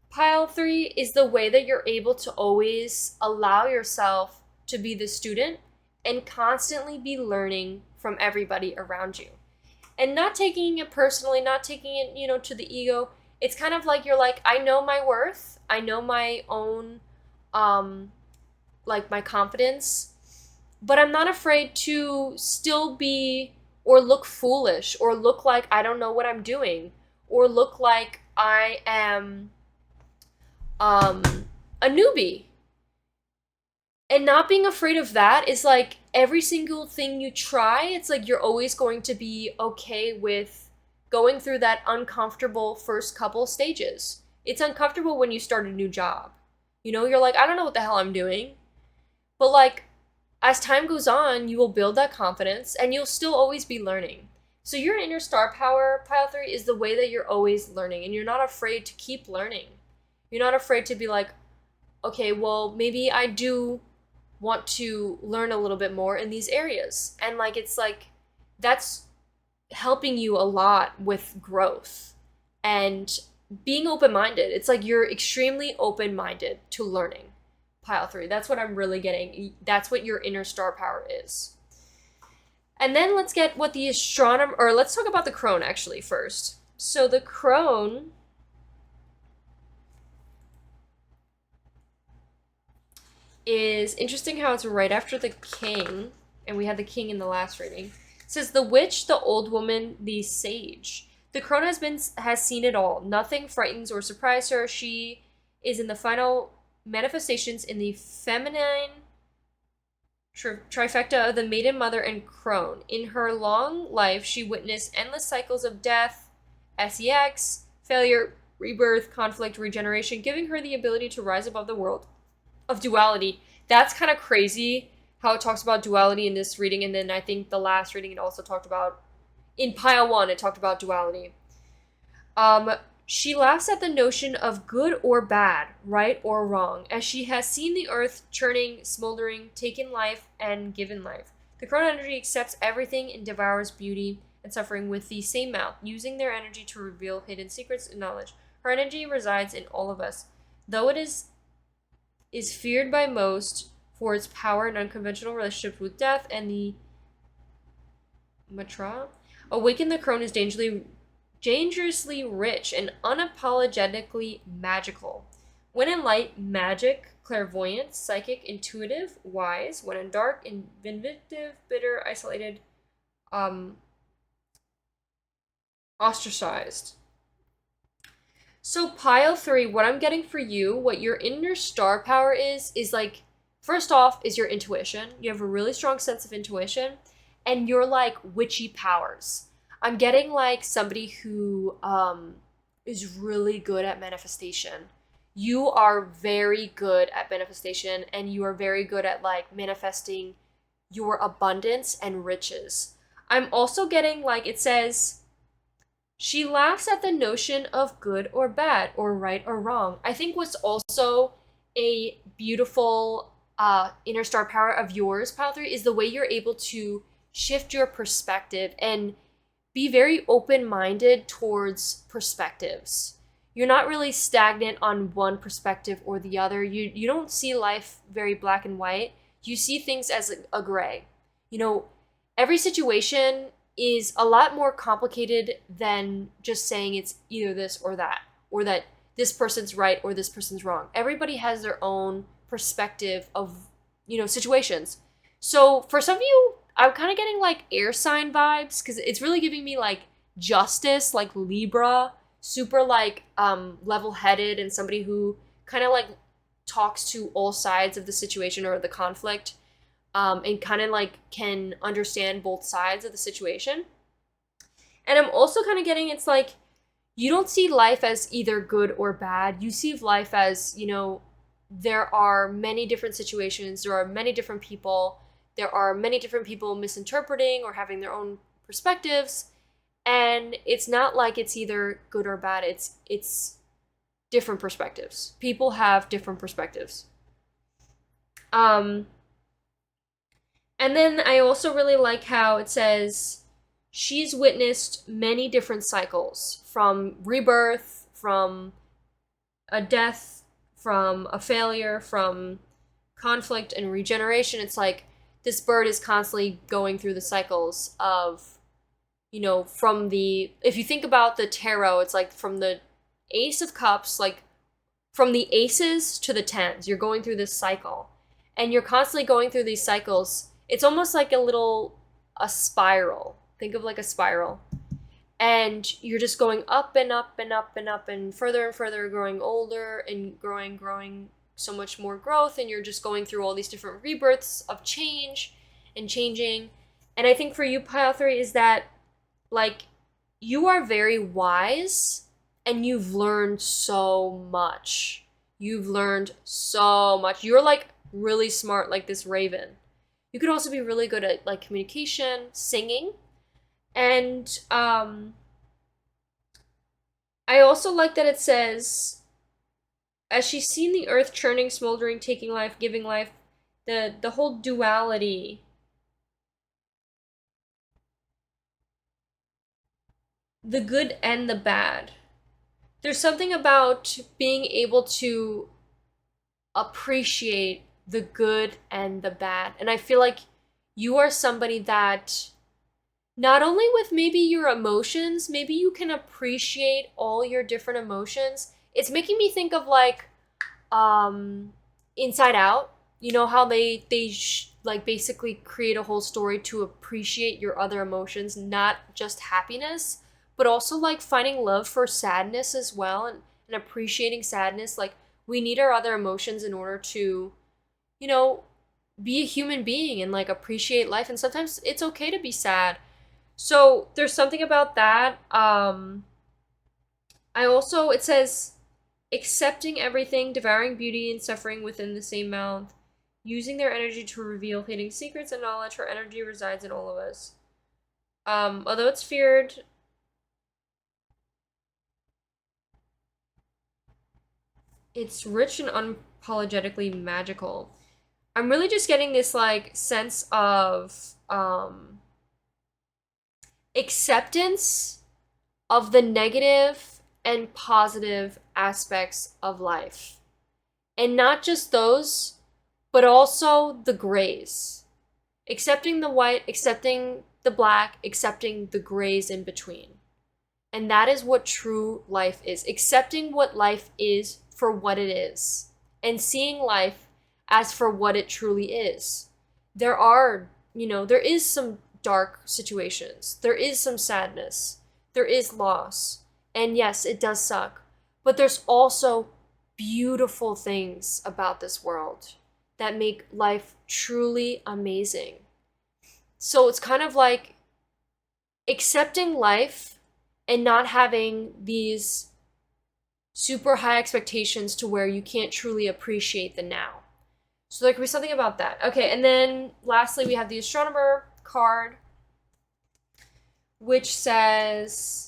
A: pile 3, is the way that you're able to always allow yourself to be the student and constantly be learning from everybody around you. And not taking it personally, not taking it, to the ego. It's kind of like you're like, I know my worth. I know my own, my confidence. But I'm not afraid to still be or look foolish or look like I don't know what I'm doing or look like I am a newbie. And not being afraid of that is like every single thing you try, it's like you're always going to be okay with going through that uncomfortable first couple stages. It's uncomfortable when you start a new job. You're like, I don't know what the hell I'm doing. But like, as time goes on, you will build that confidence and you'll still always be learning. So your inner star power, pile 3, is the way that you're always learning and you're not afraid to keep learning. You're not afraid to be like, okay, well, maybe I do want to learn a little bit more in these areas. And like, it's like, that's helping you a lot with growth and being open-minded. It's like you're extremely open-minded to learning. Pile 3, that's what I'm really getting. That's what your inner star power is. And then let's get what the astronomer, or let's talk about the crone actually first. So the crone is interesting how it's right after the king, and we had the king in the last reading. says the witch, the old woman, the sage. The crone has seen it all. Nothing frightens or surprises her. She is in the final manifestations in the feminine trifecta of the maiden, mother, and crone. In her long life, she witnessed endless cycles of death, sex, failure, rebirth, conflict, regeneration, giving her the ability to rise above the world of duality. That's kind of crazy how it talks about duality in this reading, and then I think the last reading it also talked about, in pile 1, it talked about duality. She laughs at the notion of good or bad, right or wrong, as she has seen the earth churning, smoldering, taken life, and given life. The crone energy accepts everything and devours beauty and suffering with the same mouth, using their energy to reveal hidden secrets and knowledge. Her energy resides in all of us. Though it is feared by most for its power and unconventional relationships with death and the 𝒹𝑒𝑒𝑚𝑒𝑡𝑟𝑎, awaken the crone is dangerously rich and unapologetically magical. When in light, magic, clairvoyant, psychic, intuitive, wise. When in dark, vindictive, bitter, isolated, ostracized. So pile 3, what I'm getting for you, what your inner star power is like, first off, is your intuition. You have a really strong sense of intuition, and you're like witchy powers. I'm getting like somebody who is really good at manifestation. You are very good at manifestation, and you are very good at like manifesting your abundance and riches. I'm also getting like, it says, she laughs at the notion of good or bad, or right or wrong. I think what's also a beautiful inner star power of yours, pile 3, is the way you're able to shift your perspective and be very open-minded towards perspectives. You're not really stagnant on one perspective or the other. You don't see life very black and white. You see things as a gray. You know, every situation is a lot more complicated than just saying it's either this or that this person's right or this person's wrong. Everybody has their own perspective of, situations. So for some of you, I'm kind of getting like air sign vibes, because it's really giving me like justice, like Libra, super like level-headed, and somebody who kind of like talks to all sides of the situation or the conflict, and kind of like can understand both sides of the situation. And I'm also kind of getting, it's like, you don't see life as either good or bad. You see life as, there are many different situations, there are many different people, there are many different people misinterpreting or having their own perspectives, and it's not like it's either good or bad. It's different perspectives. People have different perspectives. And then I also really like how it says she's witnessed many different cycles, from rebirth, from a death, from a failure, from conflict and regeneration. It's like this bird is constantly going through the cycles of, if you think about the tarot, it's like from the Ace of Cups, like from the aces to the tens, you're going through this cycle, and you're constantly going through these cycles. It's almost like a spiral. Think of like a spiral. And you're just going up and up and up and up and further, growing older and growing so much more growth, and you're just going through all these different rebirths of change and changing. And I think for you, pile 3, is that like you are very wise, and you've learned so much. You're like really smart, like this raven. You could also be really good at like communication, singing. And I also like that it says, as she's seen the earth churning, smoldering, taking life, giving life, the whole duality, the good and the bad. There's something about being able to appreciate the good and the bad. And I feel like you are somebody that, not only with maybe your emotions, maybe you can appreciate all your different emotions. It's making me think of like Inside Out. you know how they like basically create a whole story to appreciate your other emotions, not just happiness, but also like finding love for sadness as well, and appreciating sadness. Like we need our other emotions in order to, you know, be a human being and like appreciate life. And sometimes it's okay to be sad. So there's something about that. I also, it says, accepting everything, devouring beauty and suffering within the same mouth, using their energy to reveal hidden secrets and knowledge. Her energy resides in all of us. Although it's feared, it's rich and unapologetically magical. I'm really just getting this like sense of acceptance of the negative and positive aspects of life. And not just those, but also the grays. Accepting the white, accepting the black, accepting the grays in between. And that is what true life is. Accepting what life is for what it is. And seeing life as for what it truly is. There are, there is some dark situations. There is some sadness. There is loss. And yes, it does suck. But there's also beautiful things about this world that make life truly amazing. So it's kind of like accepting life and not having these super high expectations to where you can't truly appreciate the now. So there could be something about that. Okay, and then lastly, we have the astronomer card, which says,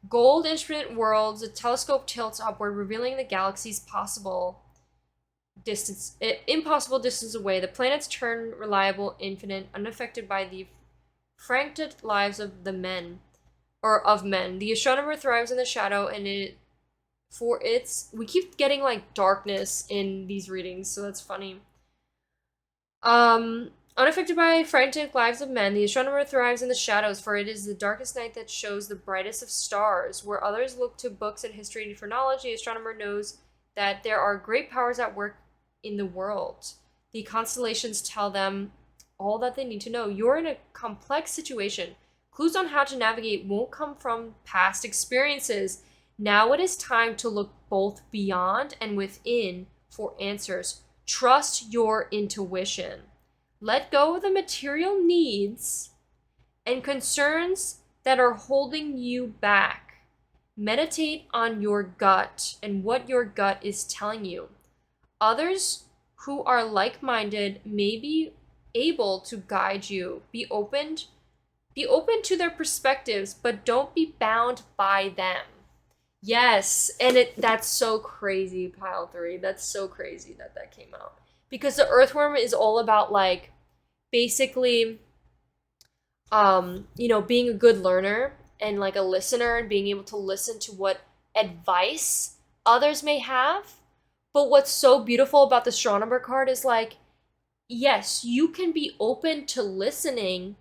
A: gold instrument worlds, a telescope tilts upward, revealing the galaxy's impossible distance away. The planets turn reliable, infinite, unaffected by the frantic lives of men. The astronomer thrives in the shadow, and we keep getting like darkness in these readings, so that's funny. Unaffected by frantic lives of men, the astronomer thrives in the shadows, for it is the darkest night that shows the brightest of stars. Where others look to books and history for knowledge, the astronomer knows that there are great powers at work in the world. The constellations tell them all that they need to know. You're in a complex situation. Clues on how to navigate won't come from past experiences. Now it is time to look both beyond and within for answers. Trust your intuition. Let go of the material needs and concerns that are holding you back. Meditate on your gut and what your gut is telling you. Others who are like-minded may be able to guide you. Be open to their perspectives, but don't be bound by them. Yes, and that's so crazy, pile 3. That's so crazy that came out. Because the earthworm is all about like basically being a good learner and like a listener and being able to listen to what advice others may have. But what's so beautiful about the astronomer card is like, yes, you can be open to listening,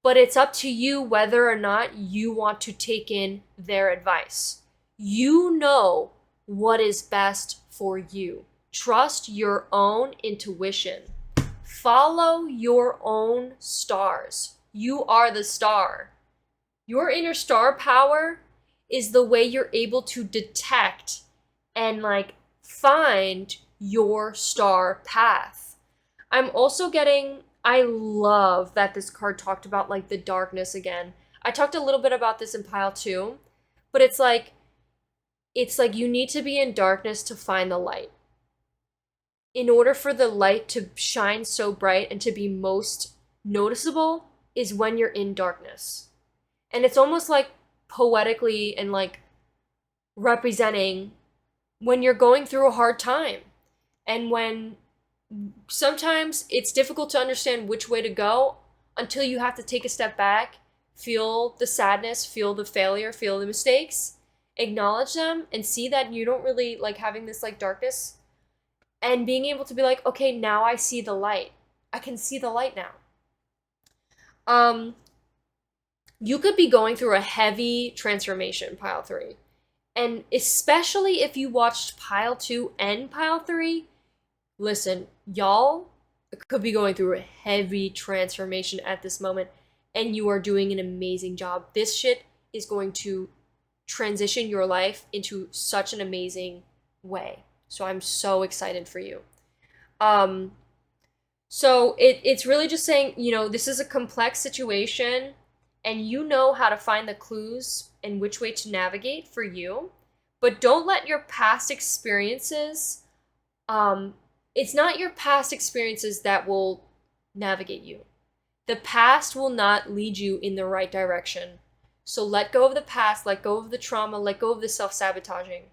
A: but it's up to you whether or not you want to take in their advice. You know what is best for you. Trust your own intuition. Follow your own stars. You are the star. Your inner star power is the way you're able to detect and like find your star path. I'm also I love that this card talked about like the darkness again. I talked a little bit about this in pile 2, but it's like you need to be in darkness to find the light. In order for the light to shine so bright and to be most noticeable is when you're in darkness. And it's almost like poetically and like representing when you're going through a hard time and when sometimes it's difficult to understand which way to go until you have to take a step back, feel the sadness, feel the failure, feel the mistakes, acknowledge them, and see that you don't really like having this like darkness, and being able to be like, okay, now I see the light. I can see the light now. You could be going through a heavy transformation, pile 3. And especially if you watched pile 2 and pile 3, listen, y'all could be going through a heavy transformation at this moment, and you are doing an amazing job. This shit is going to transition your life into such an amazing way. So I'm so excited for you. So it's really just saying, you know, this is a complex situation, and you know how to find the clues and which way to navigate for you. But don't let your past experiences, it's not your past experiences that will navigate you. The past will not lead you in the right direction. So let go of the past, let go of the trauma, let go of the self-sabotaging.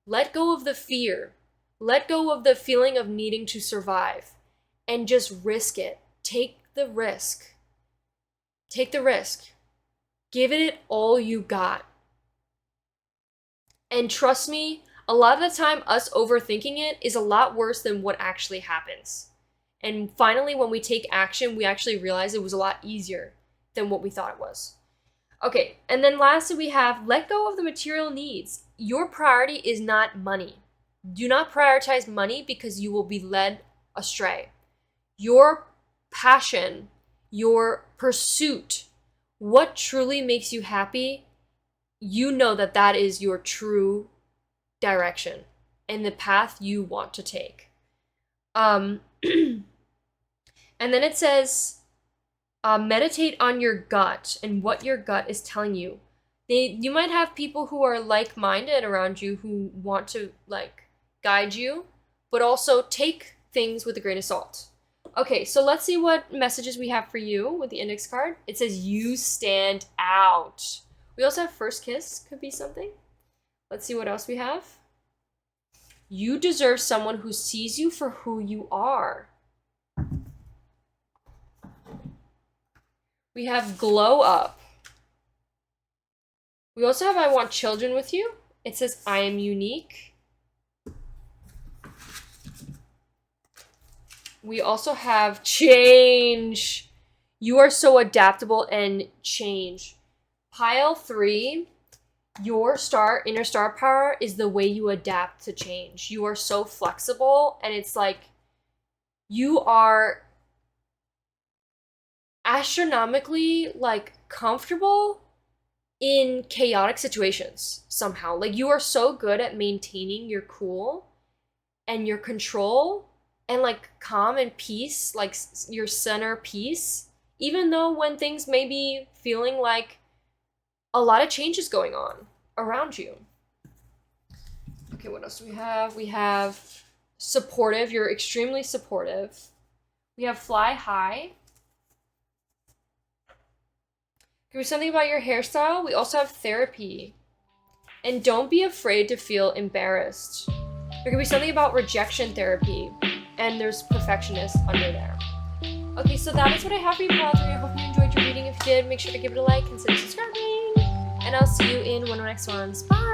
A: Let go of the fear. Let go of the feeling of needing to survive. And just risk it. Take the risk. Take the risk. Give it all you got. And trust me, a lot of the time, us overthinking it is a lot worse than what actually happens. And finally, when we take action, we actually realize it was a lot easier than what we thought it was. Okay, and then lastly, we have let go of the material needs. Your priority is not money. Do not prioritize money because you will be led astray. Your passion, your pursuit, what truly makes you happy, you know that that is your true direction and the path you want to take. And then it says, meditate on your gut and what your gut is telling you. You might have people who are like-minded around you who want to guide you, but also take things with a grain of salt. Okay, so let's see what messages we have for you with the index card. It says you stand out. We also have first kiss, could be something. Let's see what else we have. You deserve someone who sees you for who you are. We have glow up. We also have I want children with you. It says I am unique. We also have change. You are so adaptable and change. Pile 3, your inner star power is the way you adapt to change. You are so flexible, and it's like you are astronomically comfortable in chaotic situations somehow. You are so good at maintaining your cool and your control and calm and peace, your center peace, even though when things may be feeling like a lot of change is going on around you. Okay, what else do we have? We have supportive. You're extremely supportive. We have fly high. Could be something about your hairstyle. We also have therapy. And don't be afraid to feel embarrassed. There could be something about rejection therapy. And there's perfectionist under there. Okay, so that is what I have for you, Pile 3. I hope you enjoyed your reading. If you did, make sure to give it a like, consider subscribing. And I'll see you in one of the next ones. Bye!